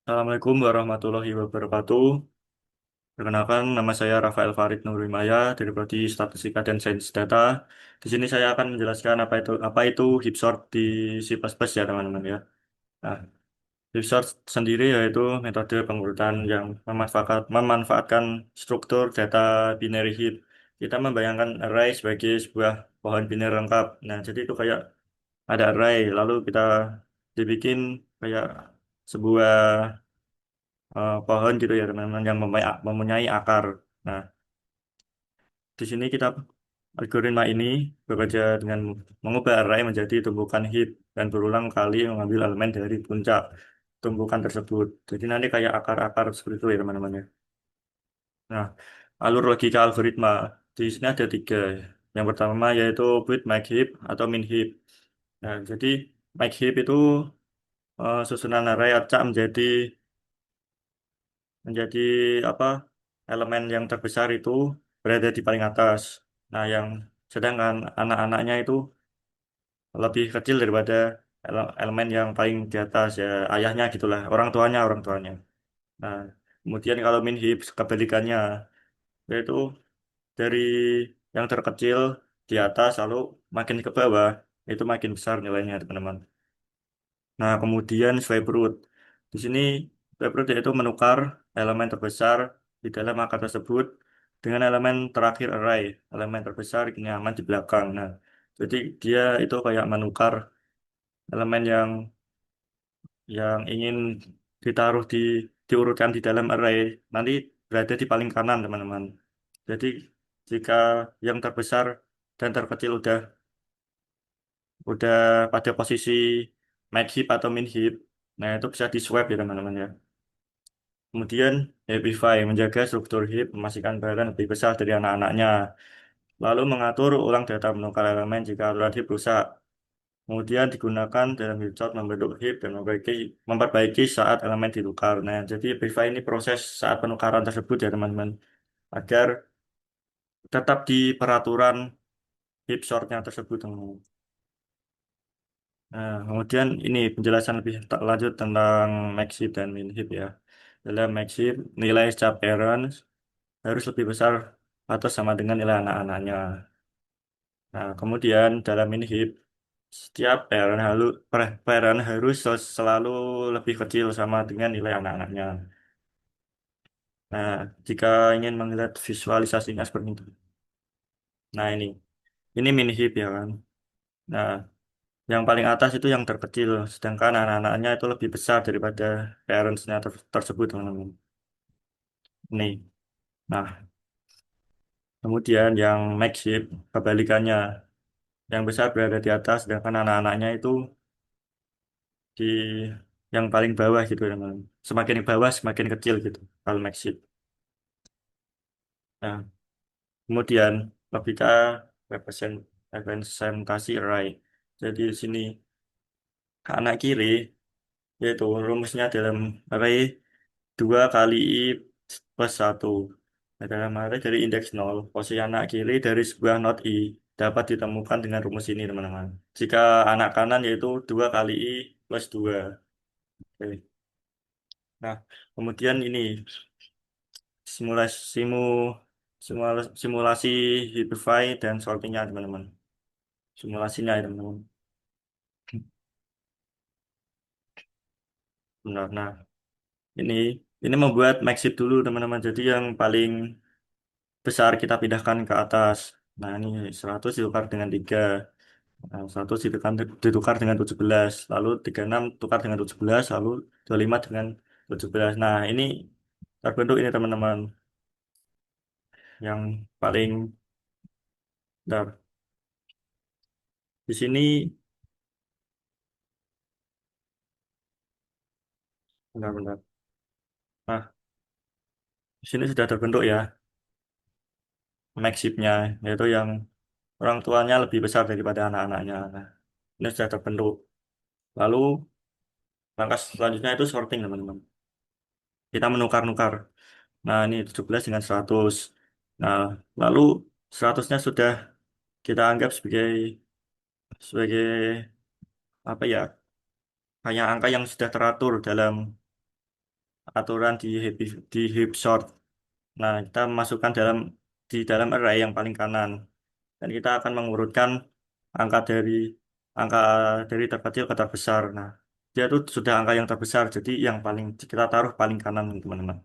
Assalamualaikum warahmatullahi wabarakatuh. Perkenalkan, nama saya Rafael Farid Nurimaya dari Prodi Statistika dan Sains Data. Di sini saya akan menjelaskan apa itu heap sort di C++ ya teman-teman ya. Nah, heap sort sendiri yaitu metode pengurutan yang memanfaatkan struktur data binary heap. Kita membayangkan array sebagai sebuah pohon binary lengkap. Nah, jadi itu kayak ada array, lalu kita dibikin kayak sebuah pohon gitu ya teman-teman yang mempunyai akar. Nah, di sini algoritma ini bekerja dengan mengubah array menjadi tumpukan heap dan berulang kali mengambil elemen dari puncak tumpukan tersebut. Jadi nanti kayak akar-akar seperti itu ya teman-teman ya. Nah, alur logika algoritma di sini ada tiga. Yang pertama yaitu with make heap atau min heap. Nah, jadi make heap itu susunan array acak menjadi apa elemen yang terbesar itu berada di paling atas. Nah, yang sedangkan anak-anaknya itu lebih kecil daripada elemen yang paling di atas ya ayahnya gitulah, orang tuanya. Nah, kemudian kalau min heap kebalikannya yaitu dari yang terkecil di atas lalu makin ke bawah itu makin besar nilainya teman-teman. Nah, kemudian swipe root. Di sini swipe root yaitu menukar elemen terbesar di dalam akar tersebut dengan elemen terakhir array. Elemen terbesar ini aman di belakang. Nah, jadi dia itu kayak menukar elemen yang ingin ditaruh diurutkan di dalam array nanti berada di paling kanan, teman-teman. Jadi jika yang terbesar dan terkecil udah pada posisi make heap atau min heap, nah itu bisa di swap ya teman-teman ya. Kemudian Happify menjaga struktur heap, memastikan barang lebih besar dari anak-anaknya. Lalu mengatur ulang data menukar elemen jika aturan heap rusak. Kemudian digunakan dalam heap chart membentuk heap dan memperbaiki saat elemen ditukar. Nah, jadi Happify ini proses saat penukaran tersebut ya teman-teman. Agar tetap di peraturan heap sortnya tersebut, teman-teman. Nah, kemudian ini penjelasan lebih lanjut tentang max heap dan min heap ya. Dalam max heap, nilai setiap parent harus lebih besar atau sama dengan nilai anak-anaknya. Nah, kemudian dalam min heap, setiap parent harus selalu lebih kecil sama dengan nilai anak-anaknya. Nah, jika ingin melihat visualisasinya seperti itu. Nah, ini min heap ya kan. Nah, yang paling atas itu yang terkecil, sedangkan anak-anaknya itu lebih besar daripada parentsnya tersebut, teman-teman. Nih, nah, kemudian yang makeshift kebalikannya, yang besar berada di atas, sedangkan anak-anaknya itu di yang paling bawah gitu, teman-teman. Semakin ke bawah, semakin kecil gitu, kalau makeshift. Nah, kemudian logika representasi array. Jadi di sini anak kiri yaitu rumusnya dalam array 2 kali I plus 1. Nah, dalam arti dari indeks 0, posisi anak kiri dari sebuah not I dapat ditemukan dengan rumus ini, teman-teman. Jika anak kanan yaitu 2 kali I plus 2. Oke. Nah, kemudian ini simulasi, simulasi Hibify dan sortingnya, teman-teman. Simulasinya, ya, teman-teman. Benar. Nah, ini ini membuat maxit dulu, teman-teman. Jadi yang paling besar kita pindahkan ke atas. Nah, ini 100 ditukar dengan 3. Nah, 100 ditukar dengan 17. Lalu 36 tukar dengan 17. Lalu 25 dengan 17. Nah, ini terbentuk ini, teman-teman. Yang paling bentar. Di sini, benar-benar. Nah, di sini sudah terbentuk ya, maxipnya, yaitu yang orang tuanya lebih besar daripada anak-anaknya. Nah, ini sudah terbentuk. Lalu, langkah selanjutnya itu sorting, teman-teman. Kita menukar-nukar. Nah, ini 17 dengan 100. Nah, lalu 100-nya sudah kita anggap sebagai apa ya? Hanya angka yang sudah teratur dalam aturan di heap sort. Nah, kita masukkan di dalam array yang paling kanan. Dan kita akan mengurutkan angka angka dari terkecil ke terbesar. Nah, dia itu sudah angka yang terbesar, jadi yang paling kita taruh paling kanan, teman-teman.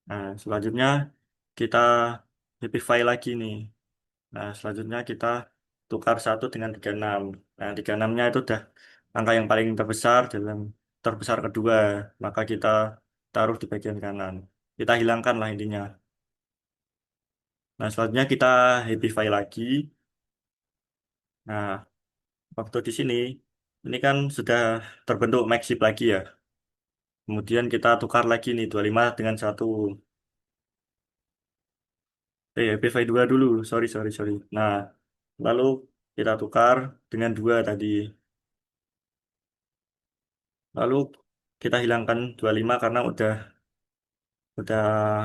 Nah, selanjutnya kita happify lagi nih. Nah, selanjutnya kita tukar satu dengan 36. Nah, 36-nya itu udah angka yang paling terbesar terbesar kedua. Maka kita taruh di bagian kanan. Kita hilangkan lah intinya. Nah, selanjutnya kita happify lagi. Nah, waktu di sini, ini kan sudah terbentuk maxip lagi ya. Kemudian kita tukar lagi nih 25 dengan satu. Happify 2 dulu. Sorry, sorry, sorry. Nah, lalu kita tukar dengan 2 tadi. Lalu kita hilangkan 25 karena udah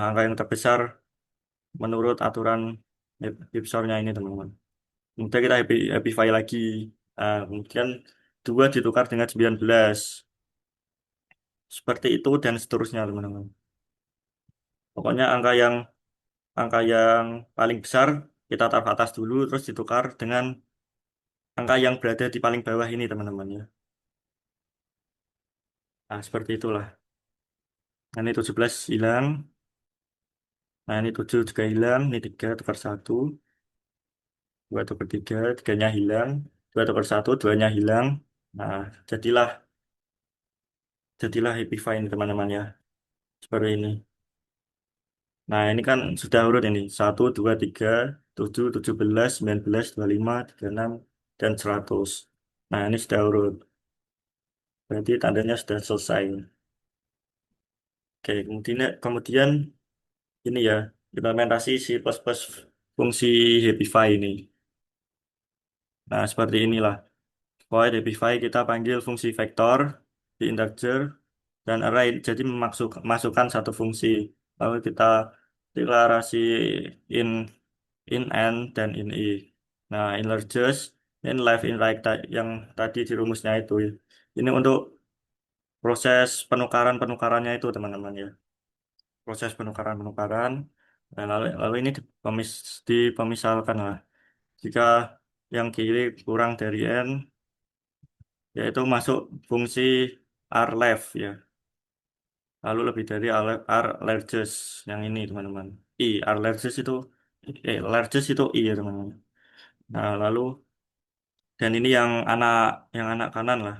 angka yang terbesar menurut aturan Gibson-nya ini, teman-teman. Kemudian kita happify lagi. Kemudian 2 ditukar dengan 19. Seperti itu dan seterusnya, teman-teman. Pokoknya angka yang paling besar kita taruh atas dulu, terus ditukar dengan angka yang berada di paling bawah ini, teman-teman ya. Nah, seperti itulah. Nah, ini 17 hilang. Nah, ini 7 juga hilang. Ini 3 tukar satu. 2 tukar 3, 3-nya hilang. 2 tukar satu, 2-nya hilang. Nah, jadilah happy fine, teman-teman ya. Seperti ini. Nah, ini kan sudah urut ini. 1, 2, 3, 7, 17, 19, 25, 36, dan 100. Nah, ini sudah urut. Berarti tandanya sudah selesai. Oke, kemudian ini ya, implementasi si plus fungsi Happify ini. Nah, seperti inilah. Void Happify kita panggil fungsi vektor di integer dan array. Jadi masukkan satu fungsi. Lalu kita deklarasi in n dan in i. Nah, in largest, in left, in right yang tadi di rumusnya itu. Ini untuk proses penukarannya itu, teman-teman ya. Proses penukaran-penukaran. Nah, lalu ini dipemisalkan lah. Jika yang kiri kurang dari n, yaitu masuk fungsi rleft ya. Lalu lebih dari r largest yang ini, teman-teman. R largest itu largest itu i ya, teman-teman. Nah, lalu dan ini yang anak kanan lah.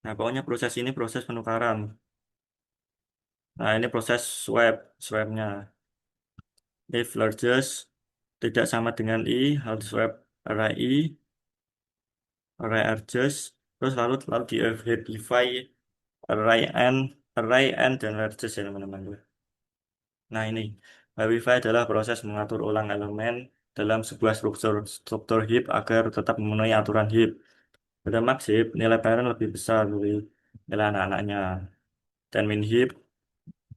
Nah, pokoknya proses ini proses penukaran. Nah, ini proses swapnya. If largest tidak sama dengan i, harus swap array i, array largest, terus lalu di happify array n dan largest ya, teman-teman. Nah, ini happify adalah proses mengatur ulang elemen dalam sebuah struktur heap agar tetap memenuhi aturan heap. Pada max heap, nilai parent lebih besar dari nilai anak-anaknya. Dan min heap,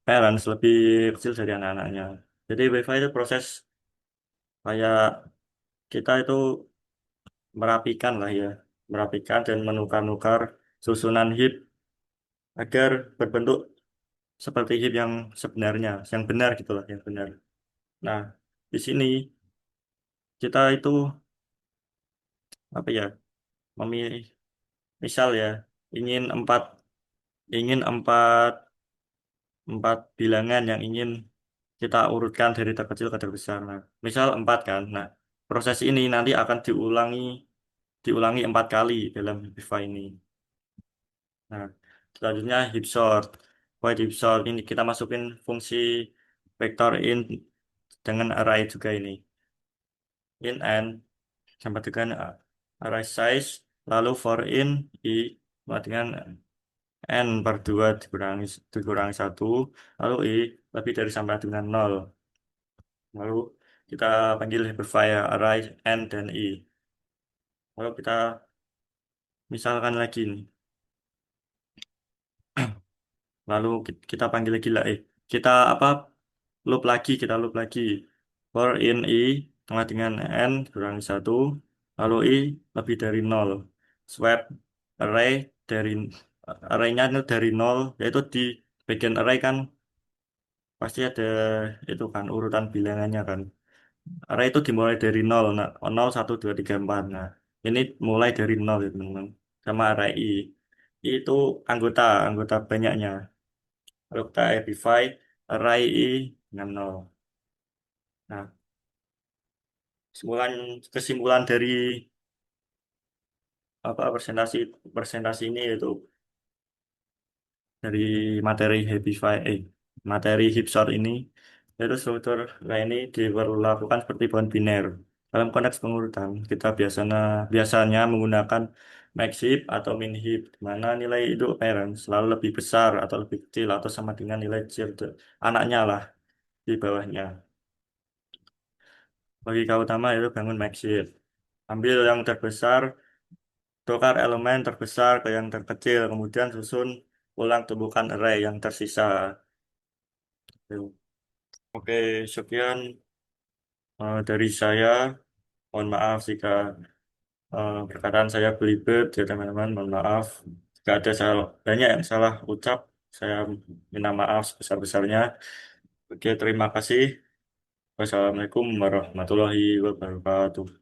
parents lebih kecil dari anak-anaknya. Jadi WiFi itu proses kayak kita itu merapikan lah ya, merapikan dan menukar-nukar susunan heap agar berbentuk seperti heap yang sebenarnya, yang benar gitulah, yang benar. Nah, di sini kita itu apa ya, memilih, misal ya, ingin empat, ingin empat, empat bilangan yang ingin kita urutkan dari terkecil ke terbesar. Nah, misal 4 kan. Nah, proses ini nanti akan diulangi 4 kali dalam Hipify ini. Nah, selanjutnya heap sort. Void heap sort ini kita masukin fungsi vector in dengan array juga ini. In n sama dengan array size, lalu for in i sama dengan n per 2 dikurangi 1, lalu i lebih dari sama dengan 0. Lalu kita panggil hyperfile array n dan i. Lalu kita misalkan lagi nih. Lalu kita panggil lagi lah. Kita apa? Loop lagi. For in i sama dengan n kurangi 1. Lalu i lebih dari 0. Swap array dari arraynya itu dari nol, yaitu di bagian array kan pasti ada itu kan urutan bilangannya kan. Array itu dimulai dari nol, nah, 0, 1, 2, 3, 4. Nah, ini mulai dari nol ya teman-teman. Sama array i. I itu anggota, anggota banyaknya. Kalau kita amplify array i dengan nol. Nah, kesimpulan kesimpulan dari apa presentasi ini itu dari materi materi Hipshot ini itu struktur kayak ini diperlakukan seperti pohon biner. Dalam konteks pengurutan, kita biasanya menggunakan max heap atau min heap, di mana nilai itu parent selalu lebih besar atau lebih kecil atau sama dengan nilai anaknya lah di bawahnya. Logika utama itu bangun max heap. Ambil yang terbesar, tukar elemen terbesar ke yang terkecil, kemudian susun ulang tumbukan array yang tersisa. Oke, sekian dari saya. Mohon maaf jika perkataan saya belibet, ya teman-teman. Mohon maaf jika ada banyak yang salah ucap. Saya minta maaf sebesar-besarnya. Oke, terima kasih. Wassalamualaikum warahmatullahi wabarakatuh.